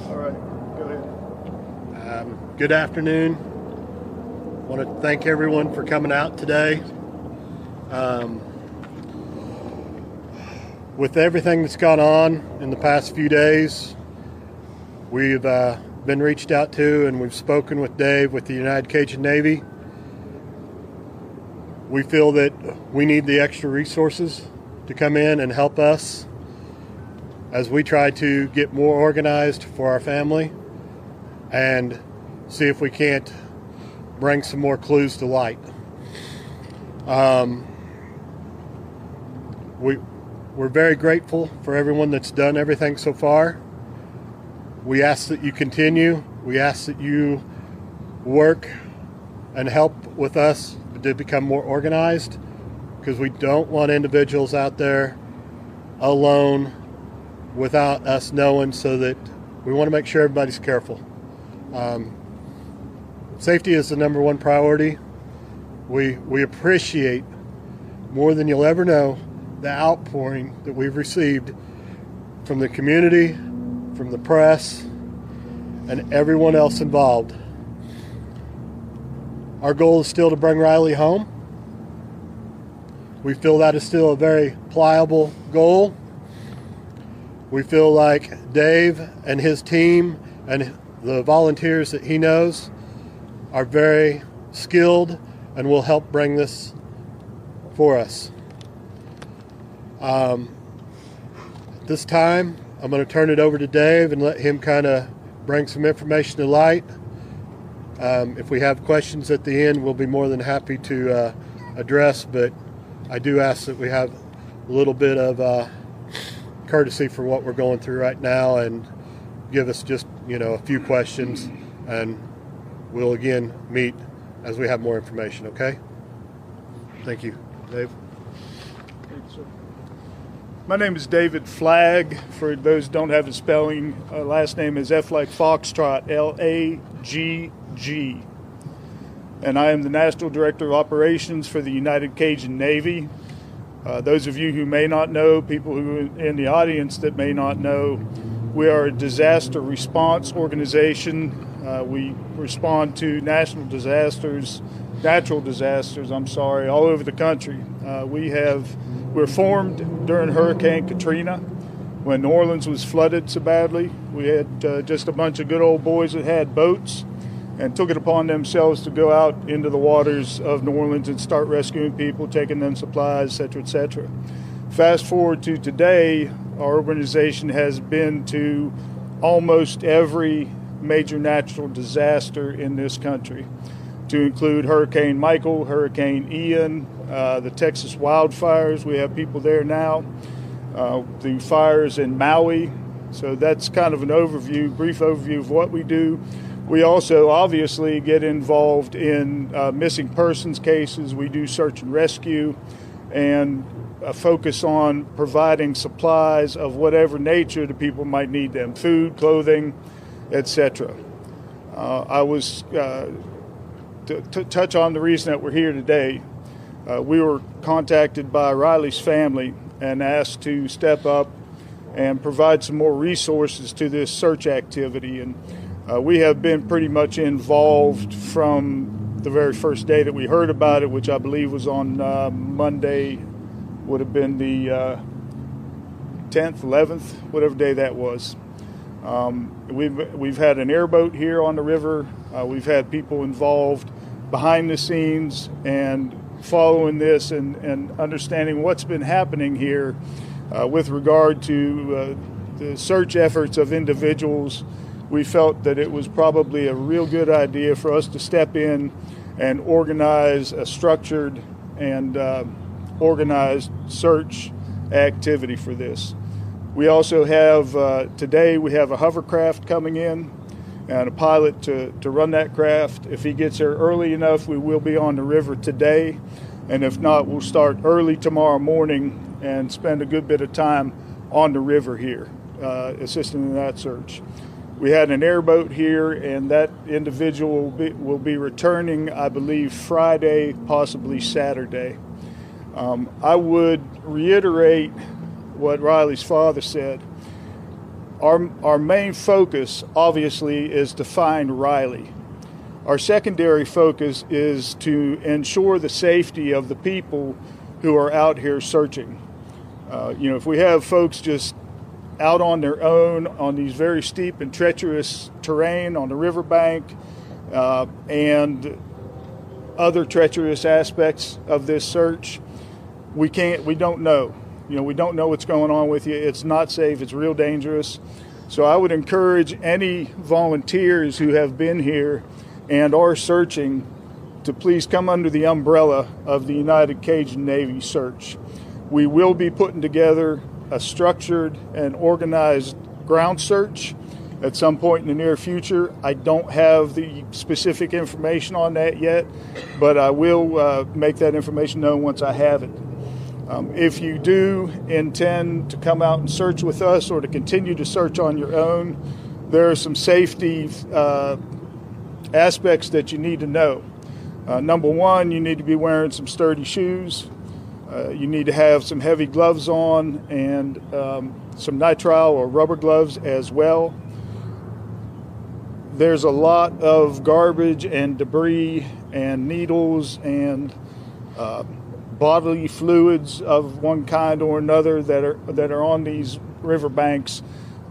All right, go ahead. Good afternoon. I want to thank everyone for coming out today. With everything that's gone on in the past few days, we've been reached out to, and we've spoken with Dave with the United Cajun Navy. We feel that we need the extra resources to come in and help us as we try to get more organized for our family and see if we can't bring some more clues to light. We're very grateful for everyone that's done everything so far. We ask that you continue. We ask that you work and help with us to become more organized, because we don't want individuals out there alone without us knowing, so that we want to make sure everybody's careful. Safety is the number one priority. We appreciate more than you'll ever know the outpouring that we've received from the community, from the press, and everyone else involved. Our goal is still to bring Riley home. We feel that is still a very pliable goal. We feel like Dave and his team and the volunteers that he knows are very skilled and will help bring this for us. This time, I'm going to turn it over to Dave and let him kind of bring some information to light. If we have questions at the end, we'll be more than happy to address, but I do ask that we have a little bit of courtesy for what we're going through right now, and give us just, a few questions, and we'll again meet as we have more information, okay? Thank you. Dave? My name is David Flagg. For those who don't have the spelling, last name is F like Foxtrot, L-A-G-G. And I am the National Director of Operations for the United Cajun Navy. Those of you who may not know, people who are in the audience that may not know, we are a disaster response organization. We respond to natural disasters, all over the country. We're formed during Hurricane Katrina, when New Orleans was flooded so badly. We had just a bunch of good old boys that had boats and took it upon themselves to go out into the waters of New Orleans and start rescuing people, taking them supplies, etc., etc. Fast forward to today, our organization has been to almost every major natural disaster in this country, to include Hurricane Michael, Hurricane Ian, the Texas wildfires. We have people there now. The fires in Maui. So that's kind of an brief overview of what we do. We also obviously get involved in missing persons cases. We do search and rescue, and focus on providing supplies of whatever nature the people might need them, food, clothing, etc. To touch on the reason that we're here today, we were contacted by Riley's family and asked to step up and provide some more resources to this search activity. And we have been pretty much involved from the very first day that we heard about it, which I believe was on Monday, would have been the 10th, 11th, whatever day that was. We've had an airboat here on the river. We've had people involved behind the scenes and following this and understanding what's been happening here with regard to the search efforts of individuals. We felt that it was probably a real good idea for us to step in and organize a structured and organized search activity for this. We also have, today we have a hovercraft coming in and a pilot to run that craft. If he gets there early enough, we will be on the river today. And if not, we'll start early tomorrow morning and spend a good bit of time on the river here, assisting in that search. We had an airboat here, and that individual will be returning, I believe, Friday, possibly Saturday. I would reiterate what Riley's father said. our main focus, obviously, is to find Riley. Our secondary focus is to ensure the safety of the people who are out here searching. If we have folks just out on their own on these very steep and treacherous terrain on the riverbank and other treacherous aspects of this search, we don't know. We don't know what's going on with you. It's not safe. It's real dangerous. So I would encourage any volunteers who have been here and are searching to please come under the umbrella of the United Cajun Navy search. We will be putting together a structured and organized ground search at some point in the near future. I don't have the specific information on that yet, but I will make that information known once I have it. If you do intend to come out and search with us or to continue to search on your own, there are some safety aspects that you need to know. Number one, you need to be wearing some sturdy shoes. You need to have some heavy gloves on and some nitrile or rubber gloves as well. There's a lot of garbage and debris and needles and bodily fluids of one kind or another that are on these riverbanks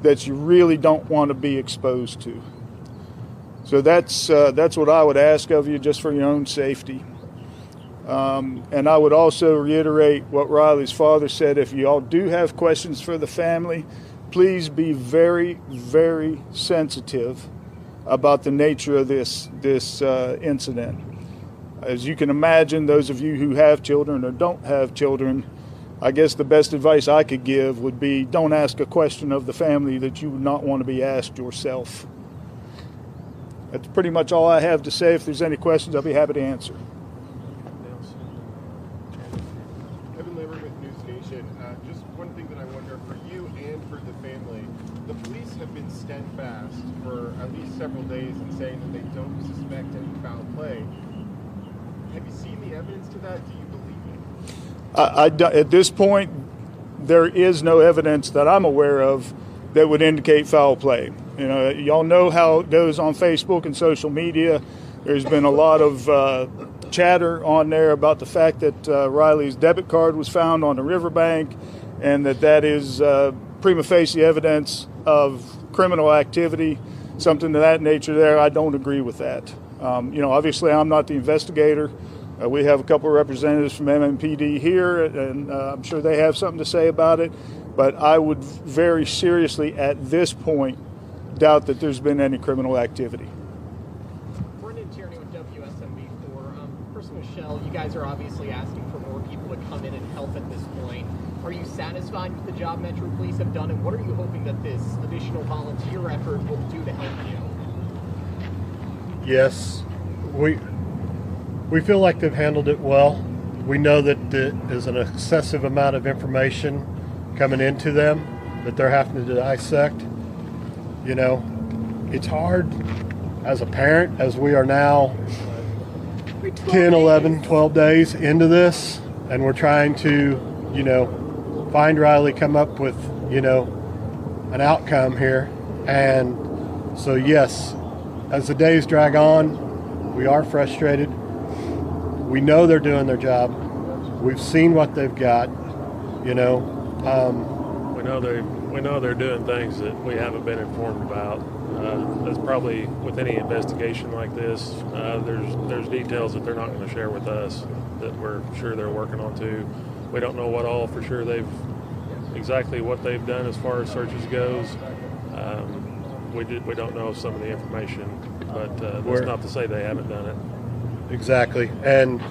that you really don't want to be exposed to. So that's what I would ask of you, just for your own safety. And I would also reiterate what Riley's father said. If you all do have questions for the family, please be very, very sensitive about the nature of this incident. As you can imagine, those of you who have children or don't have children, I guess the best advice I could give would be don't ask a question of the family that you would not want to be asked yourself. That's pretty much all I have to say. If there's any questions, I'll be happy to answer. Just one thing that I wonder for you and for the family, the police have been steadfast for at least several days in saying that they don't suspect any foul play. Have you seen the evidence to that? Do you believe it? At this point, there is no evidence that I'm aware of that would indicate foul play. Y'all know how it goes on Facebook and social media. There's been a lot of chatter on there about the fact that Riley's debit card was found on the riverbank and that is prima facie evidence of criminal activity, something of that nature there. I don't agree with that. Obviously I'm not the investigator. We have a couple of representatives from MMPD here, and I'm sure they have something to say about it, but I would very seriously at this point doubt that there's been any criminal activity. First, Michelle, you guys are obviously asking for more people to come in and help at this point. Are you satisfied with the job Metro Police have done, and what are you hoping that this additional volunteer effort will do to help you? Yes, we feel like they've handled it well. We know that there's an excessive amount of information coming into them that they're having to dissect. It's hard as a parent, as we are now 10, 11, 12 days into this, and we're trying to, find Riley, come up with, an outcome here. And so, yes, as the days drag on, we are frustrated. We know they're doing their job. We've seen what they've got, We know they're doing things that we haven't been informed about. That's probably with any investigation like this. There's details that they're not going to share with us that we're sure they're working on too. We don't know what all for sure exactly what they've done as far as searches goes. We don't know some of the information, but that's not to say they haven't done it. Exactly. And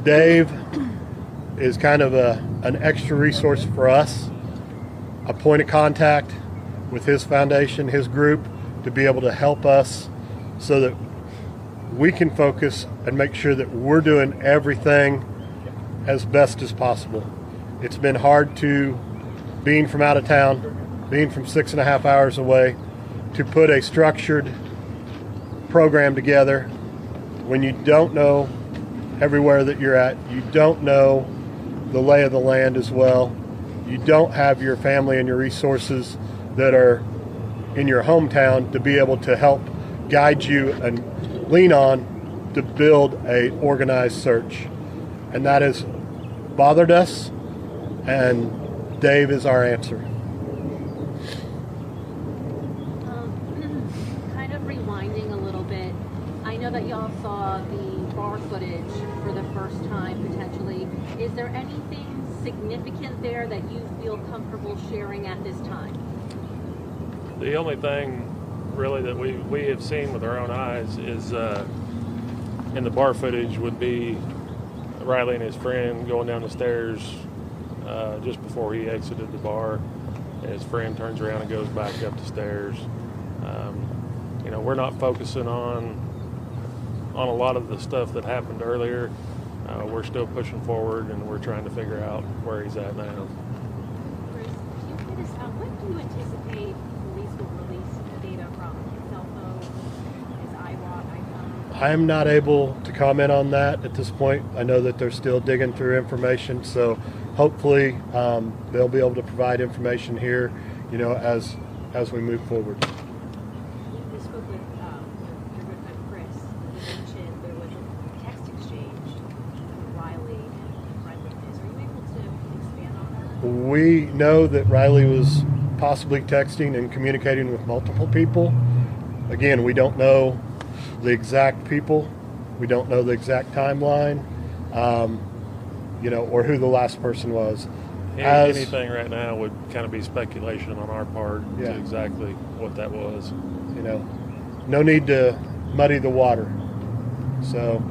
Dave is kind of an extra resource for us, a point of contact with his foundation, his group, to be able to help us so that we can focus and make sure that we're doing everything as best as possible. It's been hard being from out of town, being from 6.5 hours away, to put a structured program together when you don't know everywhere that you're at. You don't know the lay of the land as well. You don't have your family and your resources that are in your hometown to be able to help guide you and lean on to build a organized search. And that has bothered us, and Dave is our answer. Kind of rewinding a little bit, I know that y'all saw the bar footage for the first time potentially. Is there anything significant there that you feel comfortable sharing at this time? The only thing really that we have seen with our own eyes is in the bar footage would be Riley and his friend going down the stairs just before he exited the bar. And his friend turns around and goes back up the stairs. We're not focusing on a lot of the stuff that happened earlier. We're still pushing forward, and we're trying to figure out where he's at now. Chris, can you point us out, when do you anticipate police will release data from his cell phone, his iPhone? I am not able to comment on that at this point. I know that they're still digging through information, so hopefully they'll be able to provide information here, as we move forward. We spoke with your good friend Chris. He mentioned there was a text exchange with Riley and a friend of his. Are you able to expand on that? We know that Riley was possibly texting and communicating with multiple people. Again, we don't know the exact people. We don't know the exact timeline, or who the last person was. Anything right now would kind of be speculation on our part Yeah. to exactly what that was. No need to muddy the water. So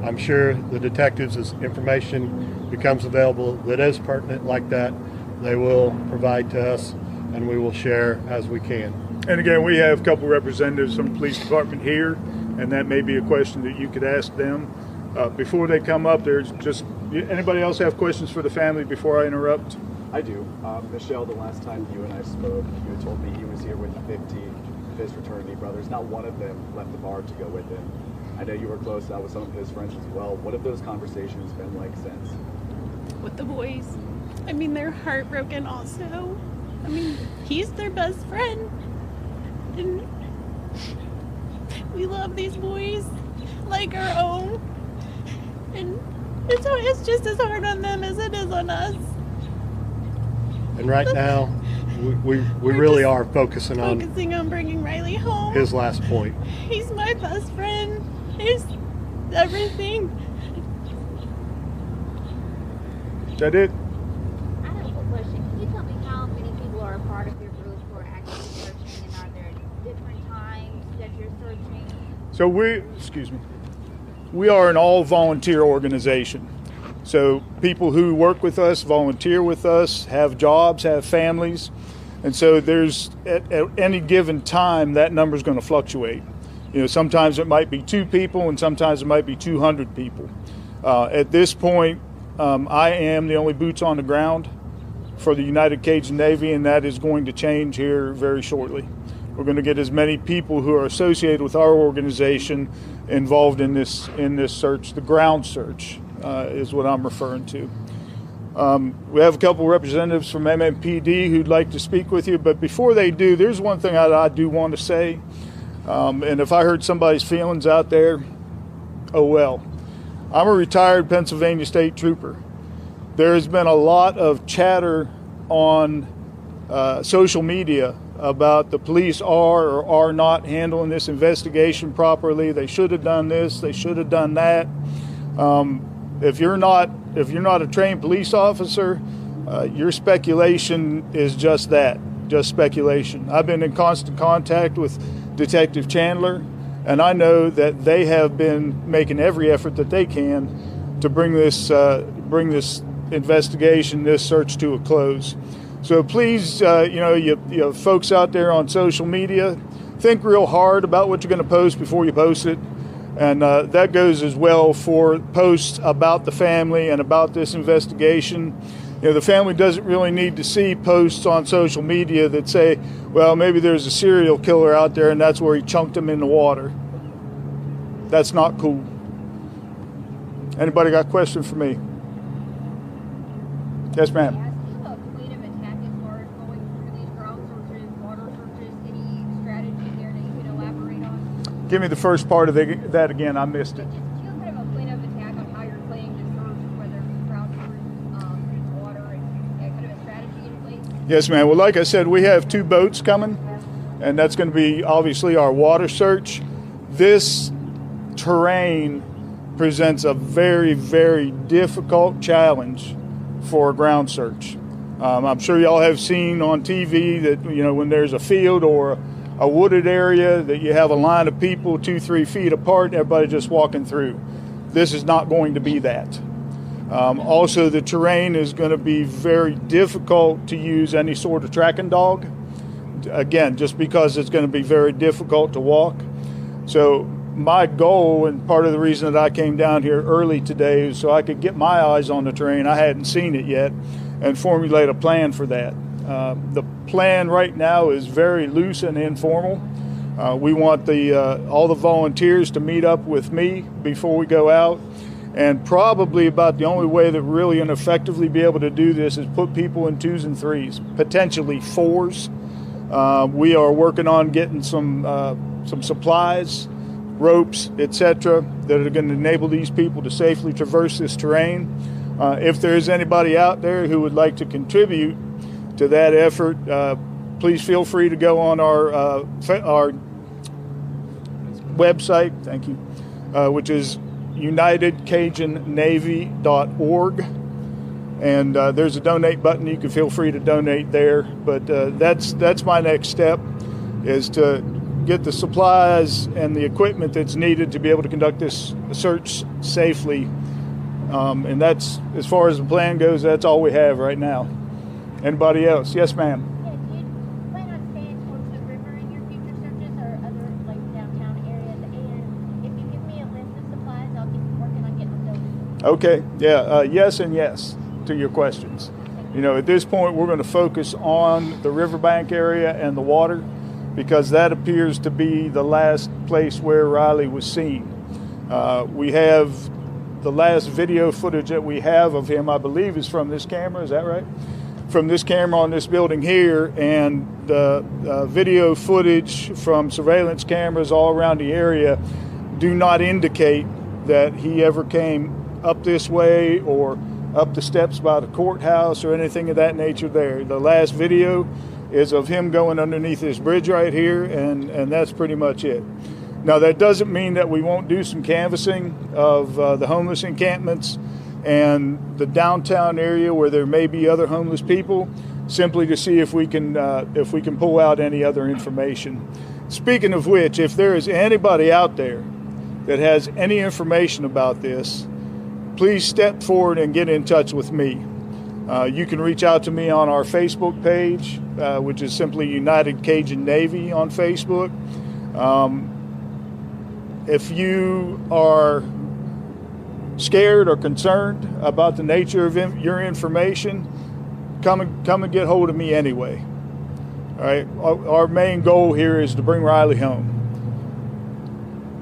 I'm sure the detectives, as information becomes available that is pertinent like that, they will provide to us, and we will share as we can. And again, we have a couple representatives from the police department here, and that may be a question that you could ask them. Before they come up, there's just, anybody else have questions for the family before I interrupt? I do. Michelle, the last time you and I spoke, you had told me he was here with 50 of his fraternity brothers. Not one of them left the bar to go with him. I know you were close with some of his friends as well. What have those conversations been like since? With the boys. I mean, they're heartbroken also. I mean, he's their best friend. And we love these boys like our own. And it's just as hard on them as it is on us. And right now, we really are focusing on bringing Riley home. his last point. He's my best friend. He's everything. Is that it? I have a question. Can you tell me how many people are a part of your group who are actually searching, and are there different times that you're searching? So we are an all-volunteer organization. So people who work with us, volunteer with us, have jobs, have families. And so there's, at any given time, that number is going to fluctuate. Sometimes it might be 2 people, and sometimes it might be 200 people. At this point, I am the only boots on the ground for the United Cajun Navy, and that is going to change here very shortly. We're going to get as many people who are associated with our organization involved in this search. The ground search is what I'm referring to. We have a couple representatives from MMPD who'd like to speak with you, but before they do, there's one thing I do want to say. And if I hurt somebody's feelings out there, oh well. I'm a retired Pennsylvania State Trooper. There has been a lot of chatter on social media about the police are or are not handling this investigation properly. They should have done this, they should have done that. If you're not a trained police officer, your speculation is just that, just speculation. I've been in constant contact with Detective Chandler, and I know that they have been making every effort that they can to bring this investigation, this search to a close. So please, you folks out there on social media, think real hard about what you're going to post before you post it. And that goes as well for posts about the family and about this investigation. The family doesn't really need to see posts on social media that say, well, maybe there's a serial killer out there and that's where he chunked him in the water. That's not cool. Anybody got a question for me? Yes, ma'am. Can you ask you a point of attack as far as going through these ground searches, water Give me the first part of that again. I missed it. Do you have kind of a plan of attack on how you're planning to search, whether ground crews, water, and kind of a strategy in place? Yes, ma'am. Well, like I said, we have 2 boats coming, and that's going to be obviously our water search. This terrain presents a very, very difficult challenge for a ground search. I'm sure y'all have seen on TV that, you know, when there's a field or a wooded area that you have a line of people 2-3 feet apart and everybody just walking through. This is not going to be that. Also, the terrain is going to be very difficult to use any sort of tracking dog. Again, just because it's going to be very difficult to walk. So my goal, and part of the reason that I came down here early today, is so I could get my eyes on the terrain. I hadn't seen it yet, and formulate a plan for that. The plan right now is very loose and informal. We want all the volunteers to meet up with me before we go out, and probably about the only way that really and effectively be able to do this is put people in 2s and 3s, potentially 4s. We are working on getting some supplies, ropes, etc., that are going to enable these people to safely traverse this terrain. If there's anybody out there who would like to contribute to that effort, please feel free to go on our website, thank you, which is UnitedCajunNavy.org. And there's a donate button. You can feel free to donate there. But that's my next step, is to get the supplies and the equipment that's needed to be able to conduct this search safely. And that's, as far as the plan goes, that's all we have right now. Anybody else? Yes, ma'am. Yeah, do you plan on staying towards the river in your future searches or other like downtown areas? And if you give me a list of supplies, I'll keep working on getting those. Okay. Yeah. Yes and yes to your questions. You know, at this point, we're going to focus on the riverbank area and the water, because that appears to be the last place where Riley was seen. We have the last video footage that we have of him, I believe, is from this camera. Is that right? From this camera on this building here, and the video footage from surveillance cameras all around the area do not indicate that he ever came up this way or up the steps by the courthouse or anything of that nature there. The last video is of him going underneath this bridge right here, and that's pretty much it. Now, that doesn't mean that we won't do some canvassing of the homeless encampments and the downtown area where there may be other homeless people, simply to see if we can pull out any other information. Speaking of which, if there is anybody out there that has any information about this, please step forward and get in touch with me. You can reach out to me on our Facebook page, which is simply United Cajun Navy on Facebook. If you are scared or concerned about the nature of your information, come and get hold of me anyway. All right. Our main goal here is to bring Riley home.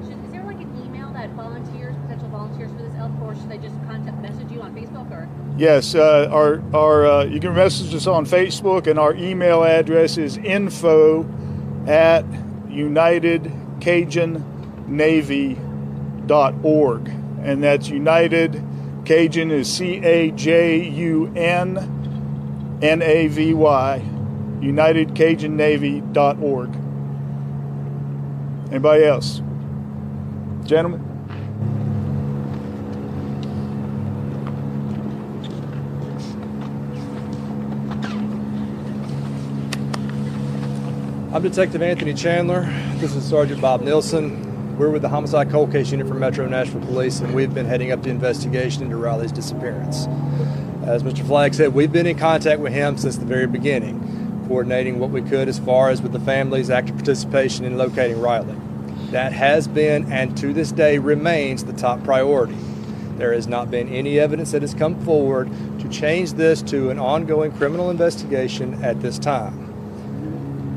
Is there like an email that potential volunteers for this elk, or should they just message you on Facebook? Or yes, you can message us on Facebook, and our email address is info@UnitedCajunNavy.org. And that's United Cajun is CAJUNNAVY, UnitedCajunNavy.org. Anybody else? Gentlemen? I'm Detective Anthony Chandler. This is Sergeant Bob Nilsson. We're with the Homicide Cold Case Unit for Metro Nashville Police, and we've been heading up the investigation into Riley's disappearance. As Mr. Flagg said, we've been in contact with him since the very beginning, coordinating what we could as far as with the family's active participation in locating Riley. That has been, and to this day remains, the top priority. There has not been any evidence that has come forward to change this to an ongoing criminal investigation at this time.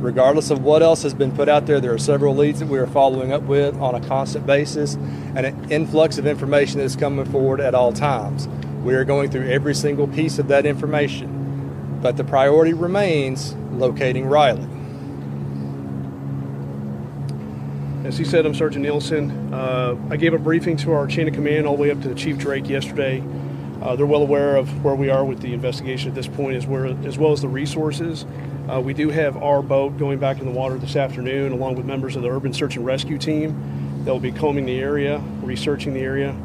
Regardless of what else has been put out there, there are several leads that we are following up with on a constant basis, and an influx of information that is coming forward at all times. We are going through every single piece of that information, but the priority remains locating Riley. As he said, I'm Sergeant Nielsen. I gave a briefing to our chain of command all the way up to Chief Drake yesterday. They're well aware of where we are with the investigation at this point, as well as the resources. We do have our boat going back in the water this afternoon, along with members of the Urban Search and Rescue team that will be combing the area, researching the area.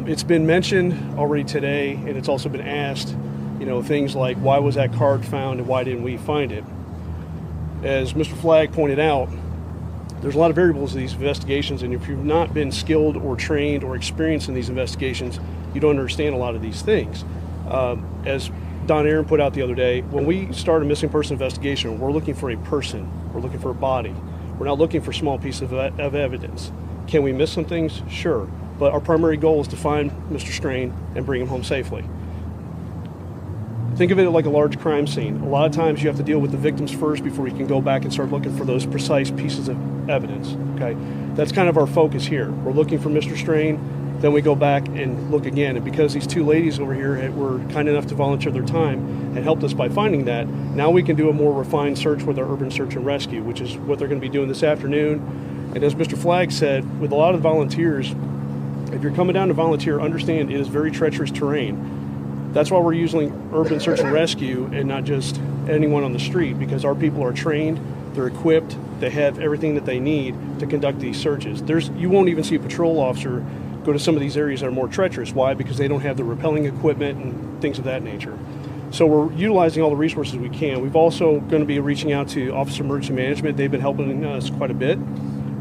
It's been mentioned already today, and it's also been asked, things like, why was that card found and why didn't we find it? As Mr. Flagg pointed out, there's a lot of variables in these investigations, and if you've not been skilled or trained or experienced in these investigations, you don't understand a lot of these things. As Don Aaron put out the other day, when we start a missing person investigation, we're looking for a person, we're looking for a body. We're not looking for small pieces of evidence. Can we miss some things? Sure. But our primary goal is to find Mr. Strain and bring him home safely. Think of it like a large crime scene. A lot of times you have to deal with the victims first before you can go back and start looking for those precise pieces of evidence. Okay, that's kind of our focus here. We're looking for Mr. Strain, then we go back and look again. And because these two ladies over here were kind enough to volunteer their time and helped us by finding that, now we can do a more refined search with our Urban Search and Rescue, which is what they're going to be doing this afternoon. And as Mr. Flagg said, with a lot of the volunteers, if you're coming down to volunteer, understand it is very treacherous terrain. That's why we're using Urban Search and Rescue and not just anyone on the street, because our people are trained, they're equipped, they have everything that they need to conduct these searches. You won't even see a patrol officer go to some of these areas that are more treacherous. Why? Because they don't have the rappelling equipment and things of that nature. So we're utilizing all the resources we can. We've also going to be reaching out to Office of Emergency Management. They've been helping us quite a bit.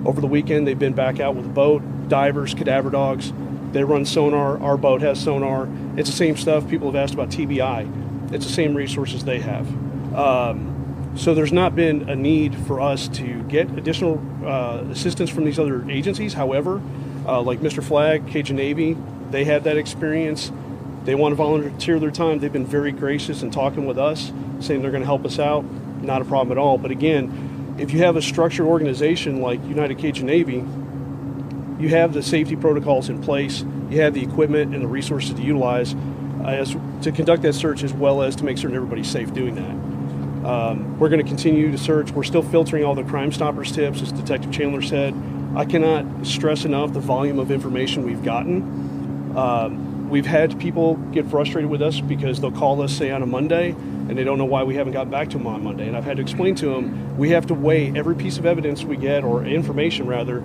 Over the weekend, they've been back out with a boat, divers, cadaver dogs. They run sonar. Our boat has sonar. It's the same stuff. People have asked about TBI. It's the same resources they have. So there's not been a need for us to get additional assistance from these other agencies. However, like Mr. Flagg, Cajun Navy, they had that experience. They want to volunteer their time. They've been very gracious in talking with us, saying they're going to help us out. Not a problem at all. But again, if you have a structured organization like United Cajun Navy, you have the safety protocols in place, you have the equipment and the resources to utilize to conduct that search, as well as to make certain everybody's safe doing that. We're going to continue to search. We're still filtering all the Crime Stoppers tips, as Detective Chandler said. I cannot stress enough the volume of information we've gotten. We've had people get frustrated with us because they'll call us, say, on a Monday, and they don't know why we haven't gotten back to them on Monday. And I've had to explain to them, we have to weigh every piece of evidence we get, or information rather,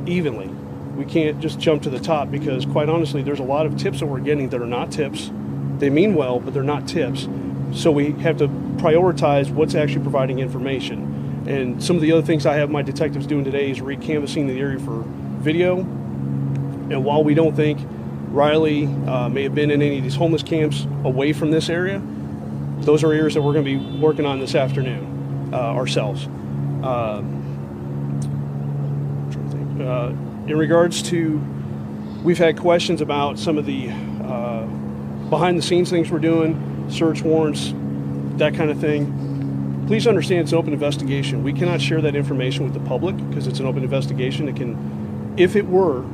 evenly. We can't just jump to the top, because quite honestly, there's a lot of tips that we're getting that are not tips. They mean well, but they're not tips. So we have to prioritize what's actually providing information. And some of the other things I have my detectives doing today is re-canvassing the area for video. And while we don't think Riley may have been in any of these homeless camps away from this area, those are areas that we're going to be working on this afternoon ourselves. In regards to, we've had questions about some of the behind-the-scenes things we're doing, search warrants, that kind of thing. Please understand it's an open investigation. We cannot share that information with the public because it's an open investigation. It can, if it were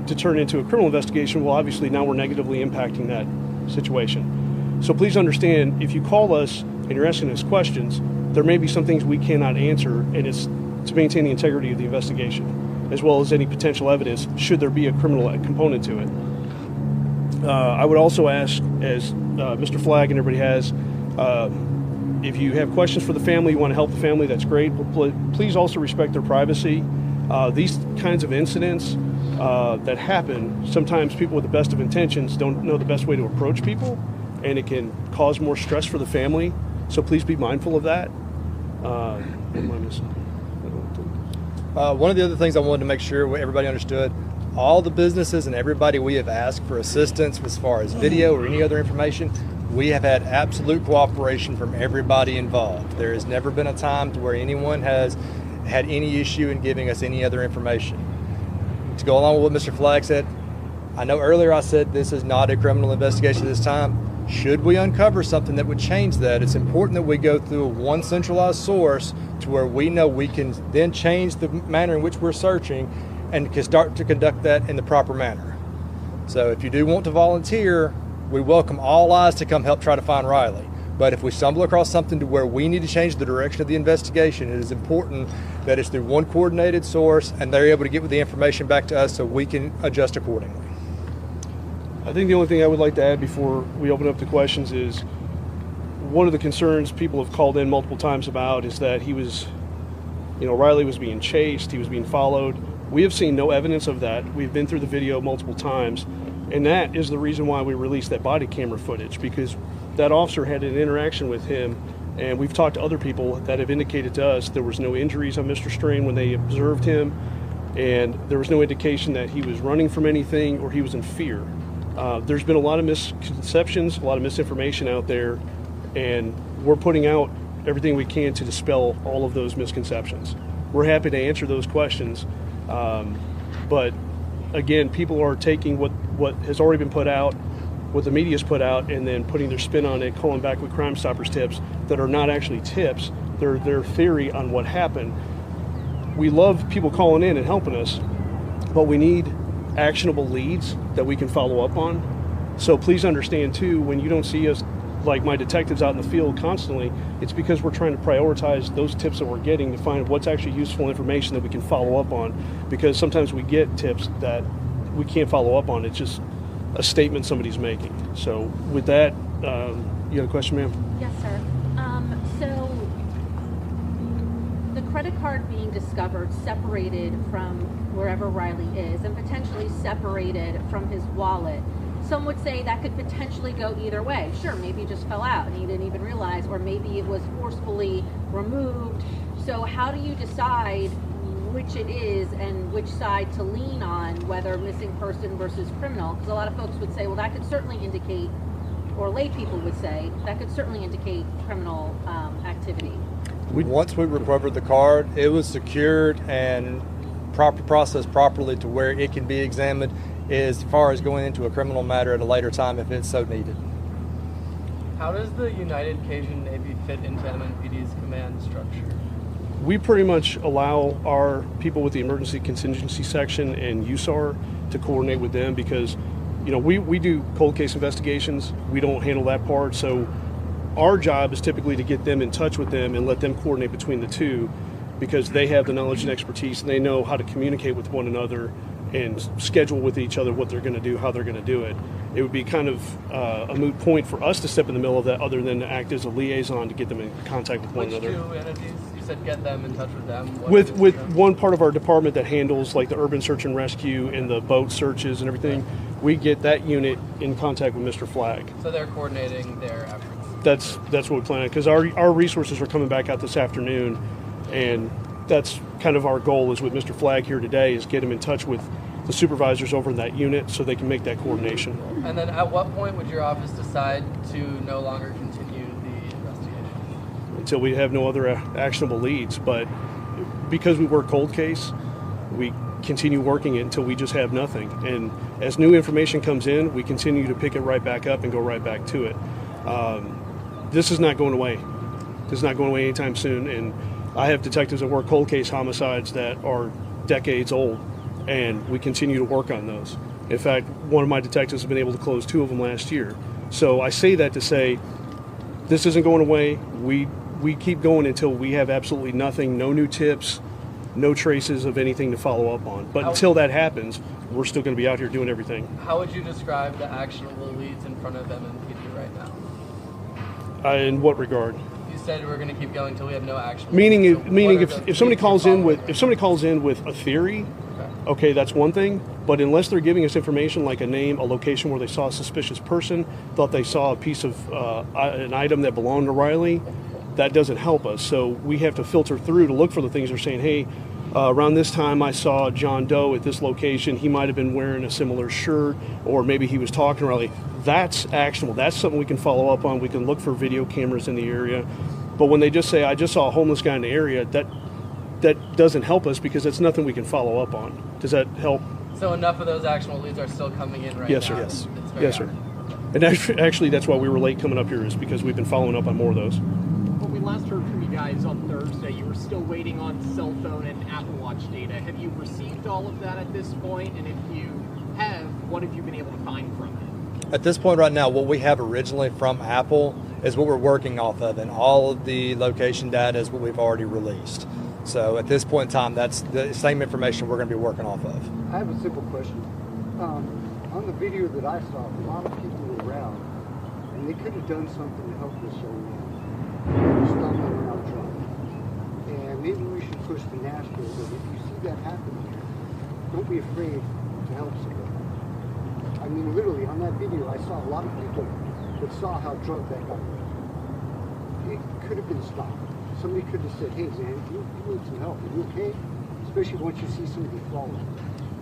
to turn into a criminal investigation, well, obviously now we're negatively impacting that situation. So please understand, if you call us and you're asking us questions, there may be some things we cannot answer, and it's to maintain the integrity of the investigation, as well as any potential evidence should there be a criminal component to it. I would also ask, as Mr. Flagg and everybody has, if you have questions for the family, you want to help the family, that's great, but please also respect their privacy. These kinds of incidents that happen, sometimes people with the best of intentions don't know the best way to approach people, and it can cause more stress for the family, so please be mindful of that. What am I missing? One of the other things I wanted to make sure everybody understood, all the businesses and everybody we have asked for assistance as far as video or any other information, we have had absolute cooperation from everybody involved. There has never been a time to where anyone has had any issue in giving us any other information. To go along with what Mr. Flagg said, I know earlier I said this is not a criminal investigation this time. Should we uncover something that would change that, it's important that we go through one centralized source to where we know we can then change the manner in which we're searching and can start to conduct that in the proper manner. So if you do want to volunteer, we welcome all eyes to come help try to find Riley. But if we stumble across something to where we need to change the direction of the investigation, it is important that it's through one coordinated source and they're able to get the information back to us so we can adjust accordingly. I think the only thing I would like to add before we open up the questions is one of the concerns people have called in multiple times about is that he was, Riley was being chased, he was being followed. We have seen no evidence of that. We've been through the video multiple times, and that is the reason why we released that body camera footage, because that officer had an interaction with him, and we've talked to other people that have indicated to us there was no injuries on Mr. Strain when they observed him, and there was no indication that he was running from anything or he was in fear. There's been a lot of misconceptions, a lot of misinformation out there, and we're putting out everything we can to dispel all of those misconceptions. We're happy to answer those questions, but again, people are taking what has already been put out, what the media's put out, and then putting their spin on it, calling back with Crime Stoppers tips that are not actually tips. They're their theory on what happened. We love people calling in and helping us, but we need actionable leads that we can follow up on. So please understand too, when you don't see us, like my detectives out in the field constantly, it's because we're trying to prioritize those tips that we're getting to find what's actually useful information that we can follow up on, because sometimes we get tips that we can't follow up on. It's just a statement somebody's making. So with that, you got a question, ma'am? Yes, sir. So the credit card being discovered separated from wherever Riley is and potentially separated from his wallet, some would say that could potentially go either way. Sure, maybe it just fell out and he didn't even realize, or maybe it was forcefully removed. So how do you decide which it is and which side to lean on, whether missing person versus criminal? Because a lot of folks would say, well, that could certainly indicate, or lay people would say, that could certainly indicate criminal activity. Once we recovered the card, it was secured and processed properly to where it can be examined as far as going into a criminal matter at a later time if it's so needed. How does the United Cajun Navy fit into MNPD's command structure? We pretty much allow our people with the emergency contingency section and USAR to coordinate with them because, we do cold case investigations. We don't handle that part. So our job is typically to get them in touch with them and let them coordinate between the two, because they have the knowledge and expertise and they know how to communicate with one another and schedule with each other what they're going to do, how they're going to do it. It would be kind of a moot point for us to step in the middle of that other than to act as a liaison to get them in contact with one another. Which two entities? You said get them in touch with them. With one part of our department that handles like the urban search and rescue and the boat searches and everything, we get that unit in contact with Mr. Flagg. So they're coordinating their efforts. That's what we plan on, because our resources are coming back out this afternoon, and that's kind of our goal is with Mr. Flagg here today is get him in touch with the supervisors over in that unit so they can make that coordination. And then at what point would your office decide to no longer continue the investigation? Until we have no other actionable leads. But because we work cold case, we continue working it until we just have nothing. And as new information comes in, we continue to pick it right back up and go right back to it. This is not going away. This is not going away anytime soon. And I have detectives that work cold case homicides that are decades old, and we continue to work on those. In fact, one of my detectives has been able to close 2 of them last year. So I say that to say this isn't going away. We keep going until we have absolutely nothing, no new tips, no traces of anything to follow up on. But until that happens, we're still going to be out here doing everything. How would you describe the actionable leads in front of MNPD right now? In what regard? You said we're going to keep going until we have no action. Meaning if somebody calls in with a theory, okay, that's one thing. But unless they're giving us information like a name, a location where they saw a suspicious person, thought they saw a piece of an item that belonged to Riley, that doesn't help us. So we have to filter through to look for the things they're saying. Hey, around this time I saw John Doe at this location. He might have been wearing a similar shirt, or maybe he was talking to Riley. That's actionable. That's something we can follow up on. We can look for video cameras in the area. But when they just say, I just saw a homeless guy in the area, that doesn't help us because that's nothing we can follow up on. Does that help? So enough of those actionable leads are still coming in right yes, now? Sir. Yes, sir. Yes, sir. And actually, that's why we were late coming up here, is because we've been following up on more of those. When we last heard from you guys on Thursday, you were still waiting on cell phone and Apple Watch data. Have you received all of that at this point? And if you have, what have you been able to find from it? At this point right now, what we have originally from Apple is what we're working off of, and all of the location data is what we've already released. So at this point in time, that's the same information we're going to be working off of. I have a simple question. On the video that I saw, a lot of people were around, and they could have done something to help this young man. He's stumbling out drunk. And maybe we should push the Nashville that if you see that happen here, don't be afraid to help somebody. I mean, literally, on that video, I saw a lot of people that saw how drunk that guy was. It could have been stopped. Somebody could have said, hey, man, you need some help. Are you okay? Especially once you see somebody falling.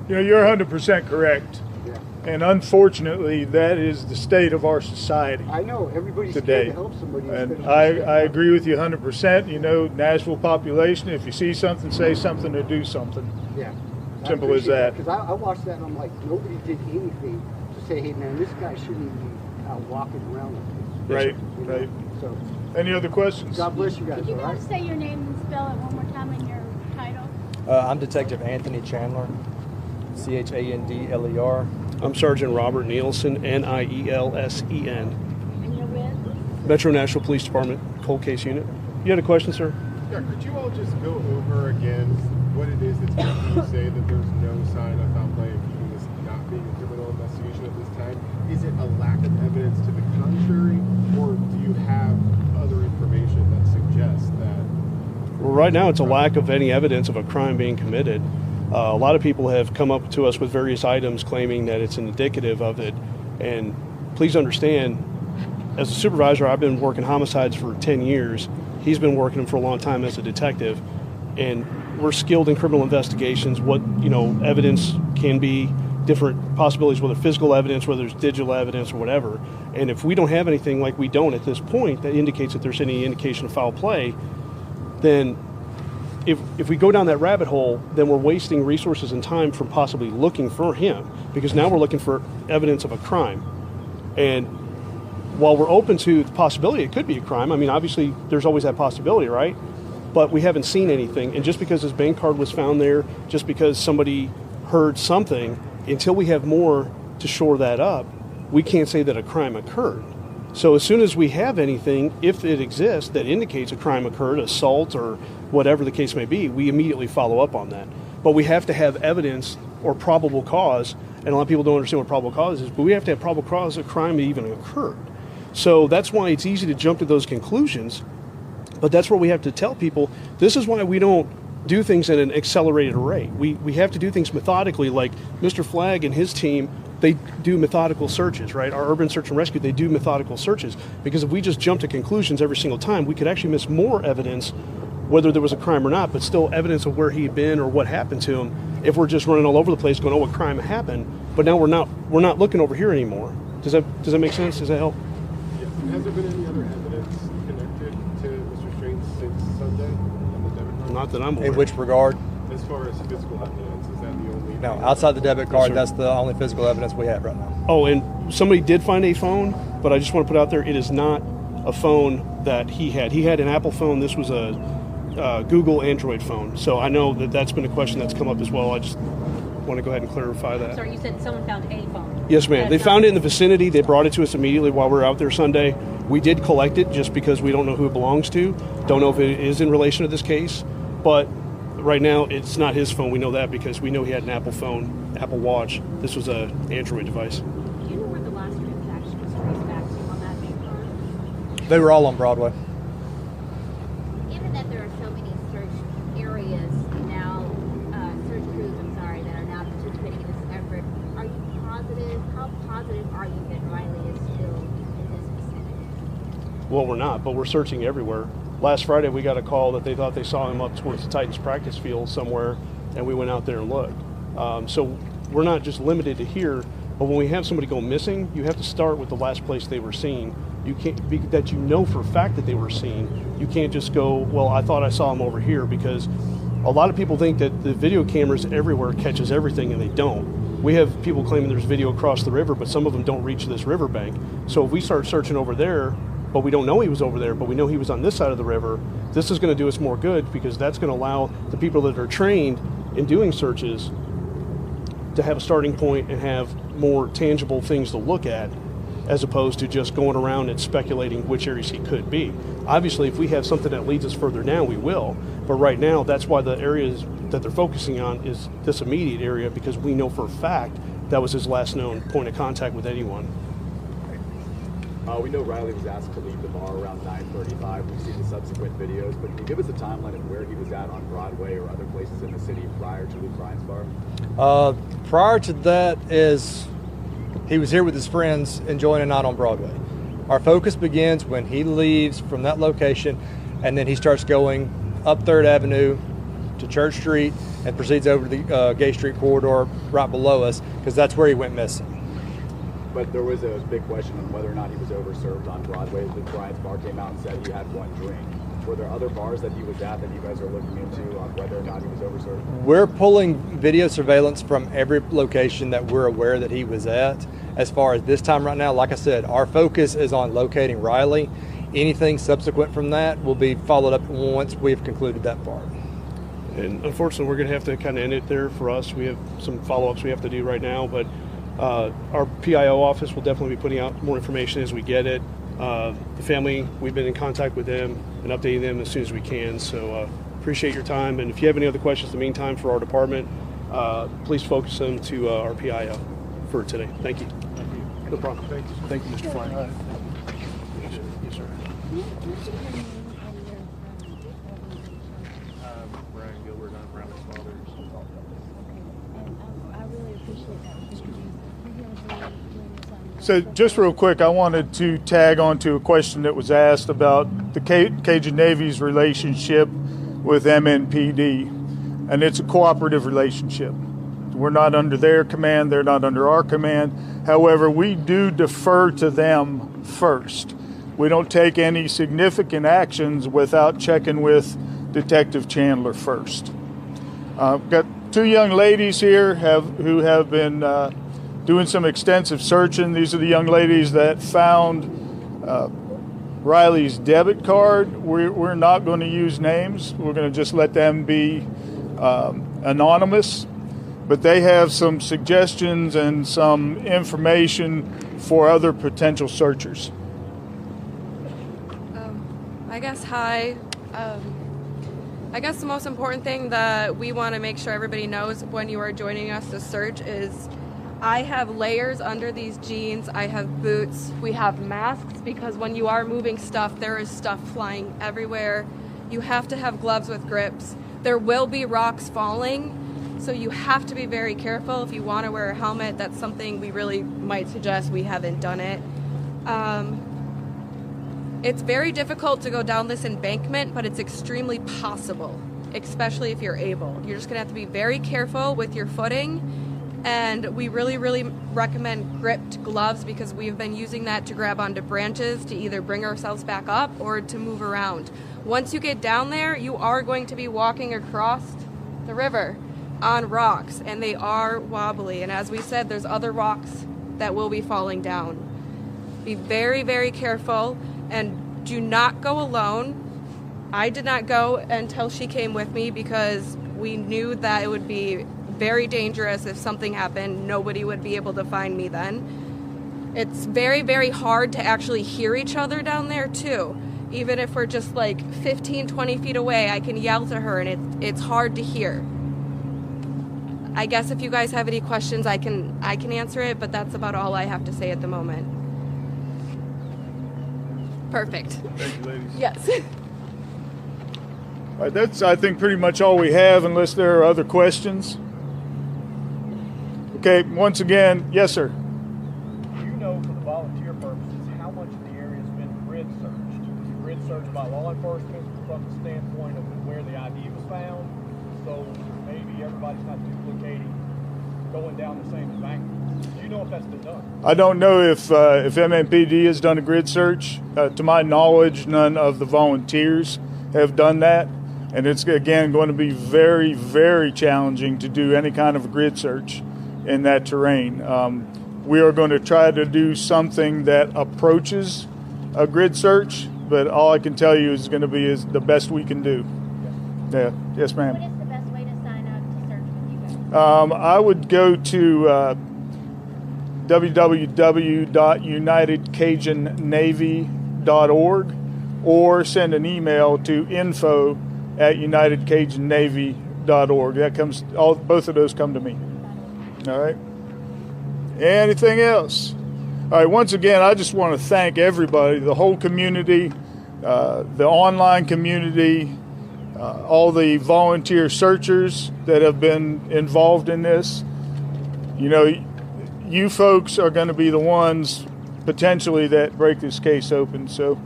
You know, you're 100% correct. Yeah. And unfortunately, that is the state of our society. I know. Everybody's today. scared to help somebody. And I agree with you 100%. You know, Nashville population, if you see something, say something or do something. Yeah. Simple as that. Because I watched that and I'm like, nobody did anything to say, hey, man, this guy shouldn't even be out walking around like this. Right, You know? right. So, any other questions? God bless you guys, Could you all right? guys say your name and spell it one more time in your title? I'm Detective Anthony Chandler, Chandler. I'm Sergeant Robert Nielsen, Nielsen. And you're with? Metro Nashville Police Department, Cold Case Unit. You had a question, sir? Yeah, could you all just go over again what it is that's making you say that there's no sign of foul play, including this not being a criminal investigation at this time? Is it a lack of evidence to the contrary, or do you have other information that suggests that? Well, right now it's a lack of any evidence of a crime being committed. A lot of people have come up to us with various items claiming that it's an indicative of it. And please understand, as a supervisor, I've been working homicides for 10 years. He's been working them for a long time as a detective. And we're skilled in criminal investigations. What, evidence can be different possibilities, whether physical evidence, whether it's digital evidence or whatever. And if we don't have anything, like we don't at this point, that indicates that there's any indication of foul play, then if we go down that rabbit hole, then we're wasting resources and time from possibly looking for him, because now we're looking for evidence of a crime. And while we're open to the possibility it could be a crime, I mean, obviously there's always that possibility, right? But we haven't seen anything. And just because his bank card was found there, just because somebody heard something, until we have more to shore that up, we can't say that a crime occurred. So as soon as we have anything, if it exists, that indicates a crime occurred, assault or whatever the case may be, we immediately follow up on that. But we have to have evidence or probable cause, and a lot of people don't understand what probable cause is, but we have to have probable cause a crime even occurred. So that's why it's easy to jump to those conclusions, but that's where we have to tell people, this is why we don't do things at an accelerated rate. We have to do things methodically, like Mr. Flagg and his team, they do methodical searches, right? Our urban search and rescue, they do methodical searches, because if we just jump to conclusions every single time, we could actually miss more evidence, whether there was a crime or not, but still evidence of where he'd been or what happened to him, if we're just running all over the place going, oh, a crime happened, but now we're not looking over here anymore. Does that make sense? Does that help? Yes. Has there been any other evidence connected to Mr. Strange since Sunday on the debit card? Not that I'm aware. In which regard? As far as physical evidence, is that the only? No, outside the debit card, Yes, sir. that's the only physical evidence we have right now. Oh, and somebody did find a phone, but I just want to put out there, it is not a phone that he had. He had an Apple phone. This was a Google Android phone. So I know that that's been a question that's come up as well. I just want to go ahead and clarify that. Sorry, you said someone found a phone. Yes, ma'am. They That's found not- it in the vicinity. They brought it to us immediately while we were out there Sunday. We did collect it just because we don't know who it belongs to. Don't know if it is in relation to this case. But right now, it's not his phone. We know that because we know he had an Apple phone, Apple Watch. This was an Android device. Do you know where the last transaction was traced back to on that bank card? They were all on Broadway. Given that there are so many search areas now, search crews, that are now participating in this effort, are you positive? How positive are you that Riley is still in this vicinity? Well, we're not, but we're searching everywhere. Last Friday, we got a call that they thought they saw him up towards the Titans practice field somewhere, and we went out there and looked. So we're not just limited to here, but when we have somebody go missing, you have to start with the last place they were seen. You can't be that you know for a fact that they were seen. You can't just go, well, I thought I saw him over here, because a lot of people think that the video cameras everywhere catches everything, and they don't. We have people claiming there's video across the river, but some of them don't reach this riverbank. So if we start searching over there, but we don't know he was over there, but we know he was on this side of the river, this is going to do us more good, because that's going to allow the people that are trained in doing searches to have a starting point and have more tangible things to look at. as opposed to just going around and speculating which areas he could be. Obviously, if we have something that leads us further down, we will. But right now, that's why the areas that they're focusing on is this immediate area, because we know for a fact that was his last known point of contact with anyone. We know Riley was asked to leave the bar around 9:35. We've seen the subsequent videos, but can you give us a timeline of where he was at on Broadway or other places in the city prior to Luke Ryan's bar? Prior to that is he was here with his friends enjoying a night on Broadway. Our focus begins when he leaves from that location, and then he starts going up 3rd Avenue to Church Street and proceeds over to the Gay Street corridor right below us, because that's where he went missing. But there was a big question on whether or not he was overserved on Broadway. Luke Ryan's bar came out and said he had 1 drink. Were there other bars that he was at that you guys are looking into on whether or not he was overserved? We're pulling video surveillance from every location that we're aware that he was at. As far as this time right now, like I said, our focus is on locating Riley. Anything subsequent from that will be followed up once we've concluded that part. And unfortunately, we're going to have to kind of end it there for us. We have some follow-ups we have to do right now, but our PIO office will definitely be putting out more information as we get it. The family, we've been in contact with them and updating them as soon as we can. So appreciate your time. And if you have any other questions in the meantime for our department, please focus them to our PIO for today. Thank you. Thank you. No problem. Thank you, Mr. Flagg. Yes, sir. Brian Gilbert, I'm Riley's father. I really appreciate that. So just real quick, I wanted to tag on to a question that was asked about the Cajun Navy's relationship with MNPD, and it's a cooperative relationship. We're not under their command, they're not under our command. However, we do defer to them first. We don't take any significant actions without checking with Detective Chandler first. Got 2 young ladies here who have been doing some extensive searching. These are the young ladies that found Riley's debit card. We're not going to use names. We're going to just let them be anonymous. But they have some suggestions and some information for other potential searchers. I guess hi. I guess the most important thing that we want to make sure everybody knows when you are joining us to search is I have layers under these jeans. I have boots. We have masks because when you are moving stuff, there is stuff flying everywhere. You have to have gloves with grips. There will be rocks falling, so you have to be very careful. If you want to wear a helmet, that's something we really might suggest. We haven't done it. It's very difficult to go down this embankment, but it's extremely possible, especially if you're able. You're just going to have to be very careful with your footing. And we really, really recommend gripped gloves because we've been using that to grab onto branches to either bring ourselves back up or to move around. Once you get down there, you are going to be walking across the river on rocks, and they are wobbly. And as we said, there's other rocks that will be falling down. Be very, very careful and do not go alone. I did not go until she came with me because we knew that it would be very dangerous if something happened. Nobody would be able to find me then. It's very, very hard to actually hear each other down there too. Even if we're just like 15, 20 feet away, I can yell to her and it's hard to hear. I guess if you guys have any questions, I can answer it, but that's about all I have to say at the moment. Perfect. Thank you, ladies. Yes. All right, that's, I think, pretty much all we have, unless there are other questions. Okay, once again, yes, sir. Do you know, for the volunteer purposes, how much of the area has been grid searched? Was it grid searched by law enforcement from the standpoint of where the ID was found? So maybe everybody's not duplicating going down the same embankment. Do you know if that's been done? I don't know if MNPD has done a grid search. To my knowledge, none of the volunteers have done that. And it's, again, going to be very, very challenging to do any kind of a grid search in that terrain. We are going to try to do something that approaches a grid search, but all I can tell you is going to be is the best we can do. Yeah. Yes, ma'am. What is the best way to sign up to search with you guys? I would go to www.unitedcajunnavy.org or send an email to info@unitedcajunnavy.org. That comes, both of those come to me. All right. Anything else? All right. Once again, I just want to thank everybody, the whole community, the online community, all the volunteer searchers that have been involved in this. You know, you folks are going to be the ones potentially that break this case open. So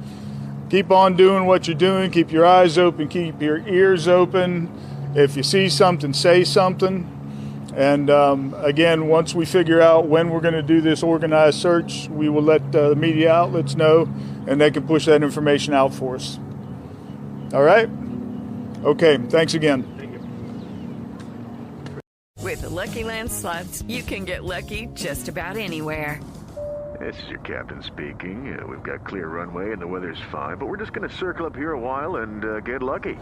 keep on doing what you're doing. Keep your eyes open. Keep your ears open. If you see something, say something. And again, once we figure out when we're going to do this organized search, we will let the media outlets know, and they can push that information out for us. All right? Okay, thanks again. With the Lucky Land Slots, you can get lucky just about anywhere. This is your captain speaking. We've got clear runway and the weather's fine, but we're just going to circle up here a while and get lucky.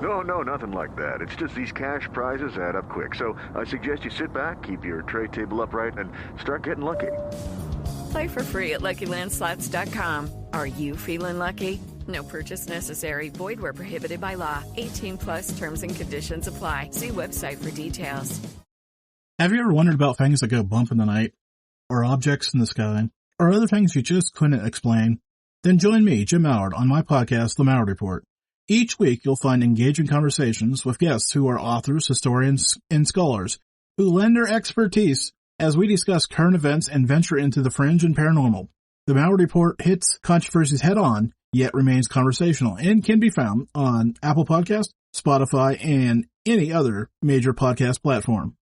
No, nothing like that. It's just these cash prizes add up quick. So I suggest you sit back, keep your tray table upright, and start getting lucky. Play for free at LuckyLandSlots.com. Are you feeling lucky? No purchase necessary. Void where prohibited by law. 18+ terms and conditions apply. See website for details. Have you ever wondered about things that go bump in the night? Or objects in the sky? Or other things you just couldn't explain? Then join me, Jim Mallard, on my podcast, The Mallard Report. Each week you'll find engaging conversations with guests who are authors, historians, and scholars who lend their expertise as we discuss current events and venture into the fringe and paranormal. The Mallard Report hits controversies head on, yet remains conversational, and can be found on Apple Podcasts, Spotify, and any other major podcast platform.